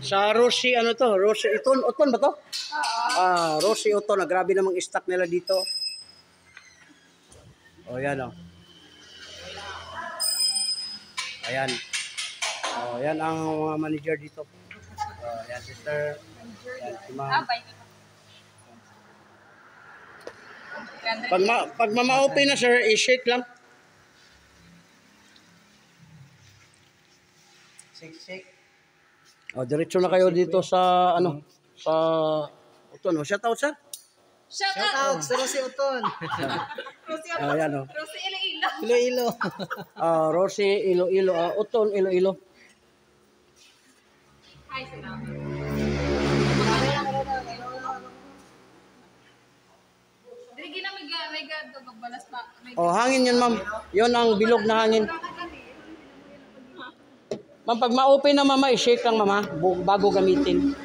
Sa Rosie, ano to? Rosie, Uton ba to? Rosie Uton. Grabe namang stock nila dito. O, yan o. Ayan. O, yan ang mga manager dito. O, yan, sister. Yan, si ma'am. Pag mama-open na, sir, i-shake lang. Shake. O, diretso na kayo dito sa, sa Uton. O, shout out, sir. Shout out sa Rosie Uton. Ayan o. Rosie Iloilo. Iloilo. Rosie Iloilo. Uton Iloilo. Hi, salamat. Dili na may gado magbalas pa. Hangin yun, ma'am. Yun ang bilog na hangin. Ma'am, pag ma-open na, mama, i-shake lang, mama, bago gamitin.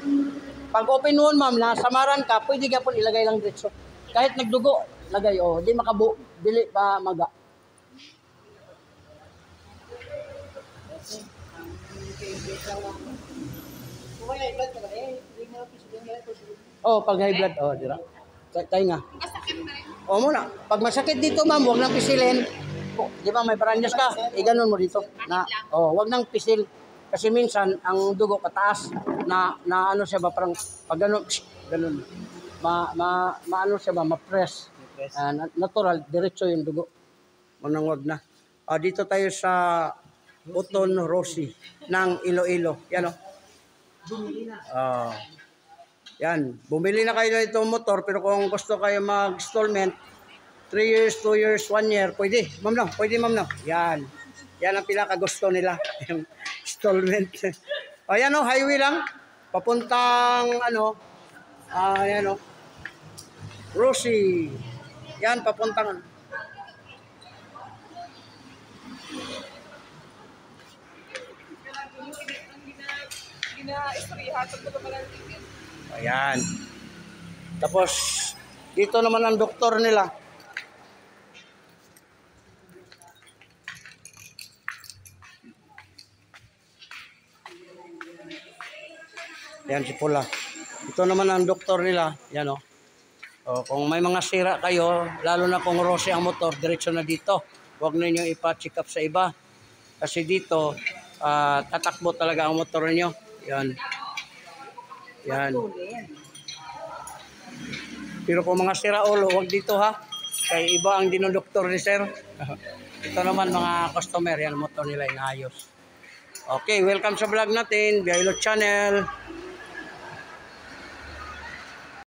Pag open noon, ma'am, nasamaran ka, pwede ka po ilagay lang diretso. Kahit nagdugo, lagay, di makabu, dili pa maga. Pag high blood, dira. Tayo nga. Muna. Pag masakit dito, ma'am, huwag nang pisilin. Di ba may baranyas ka? Ganon mo dito. Huwag nang pisil. Kasi minsan, ang dugo kataas, na ano siya ba, parang, pag ganon, ano siya ba, ma-press. Natural, diretso yung dugo. Wag na. Dito tayo sa Uton Rosie ng Iloilo. Yan o. Yan. Bumili na kayo na itong motor, pero kung gusto kayo mag-installment, 3 years, 2 years, 1 year, pwede. Ma'am no, pwede ma'am no. Yan. Yan ang pinaka-gusto nila. Yung installment. Yan o, highway lang. Papuntang, yan o. Rosie. Yan, papuntang, Ayan. Tapos, dito naman ang doktor nila. Yan si Pula. Ito naman ang doktor nila. Yan o. Kung may mga sira kayo, lalo na kung Rosie ang motor, diretso na dito. Huwag na nyo ipa-check up sa iba. Kasi dito, tatakbo talaga ang motor niyo. Yan. Yan. Pero kung mga sira ulo, huwag dito ha. Kaya iba ang dinodoktor ni sir. Ito naman mga customer, yan motor nila inaayos. Okay, welcome sa vlog natin, Gailot Channel.